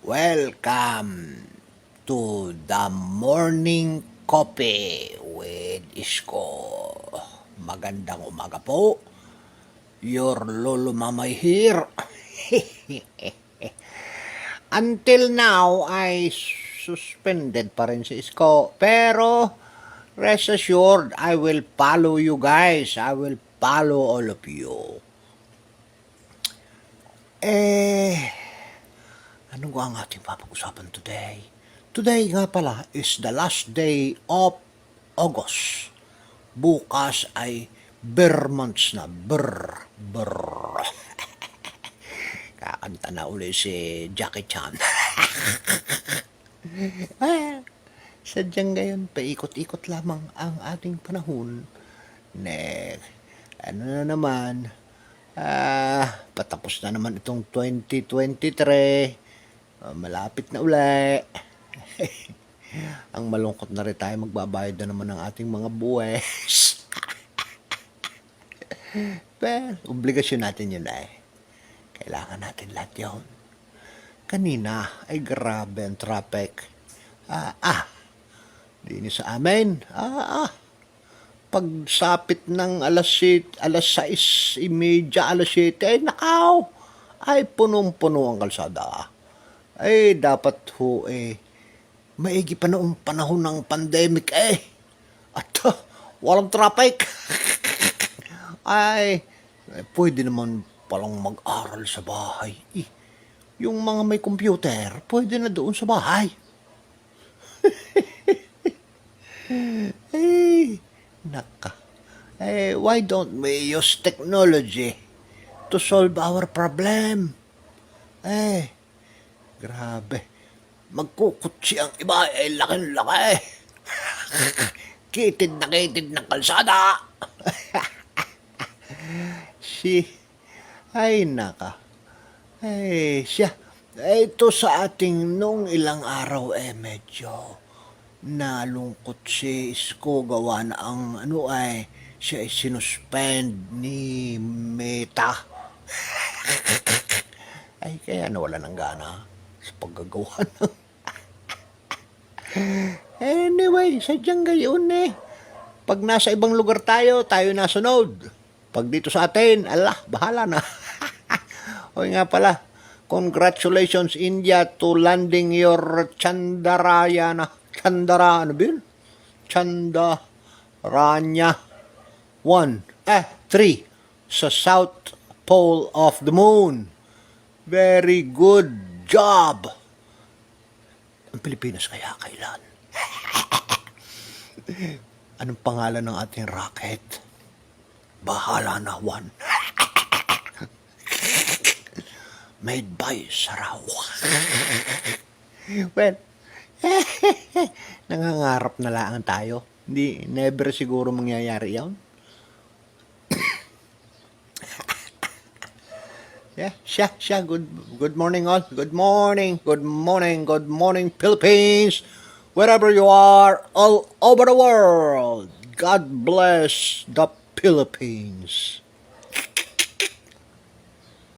Welcome to the morning coffee with Isko. Magandang umaga po. Your Lolo Mamay here. Until now, I suspended pa rin si Isko. Pero, rest assured, I will follow you guys. I will follow all of you. Ano nga ang ating papag-usapan today? Today nga pala is the last day of August. Bukas ay months na. Kakanta na uli si Jackie Chan. Sadyang ngayon, paikot-ikot lamang ang ating panahon. Ano na naman, patapos na naman itong 2023. Malapit na uli. Ang malungkot na rin tayo, magbabayad na naman ng ating mga buwes. Pero, obligasyon natin yun Kailangan natin lahat yun. Kanina ay grabe ang traffic. Dini sa amin. Pagsapit ng alas 6:30, alas 7, nakaw. Ay, punong-puno ang kalsada. Ay, dapat maigi pa noong panahon ng pandemic At walang traffic. Pwede naman palang mag-aral sa bahay. Yung mga may computer, pwede na doon sa bahay. Naka. Why don't we use technology to solve our problem? Grabe. Magkukutsi ang iba, laking-laki. Kitid ng kalsada. Naka. Siya. Ito sa ating nung ilang araw, medyo nalungkot si Isko gawa na ang siya ay sinuspend ni Meta. Kaya nawala ng gana sa paggagawa ng anyway, sadyang gayon pag nasa ibang lugar tayo nasunod. Pag dito sa atin, bahala na. O nga pala, congratulations India to landing your Chandrayaan 1 3 sa South Pole of the Moon. Very good job. Ang Pilipinas kaya kailan? Anong pangalan ng ating rocket? Bahala na 1. Made by Sarawak. Well, nangangarap na lang tayo. Never siguro mangyayari yan. Siya. Good morning all. Good morning, Philippines. Wherever you are, all over the world. God bless the Philippines.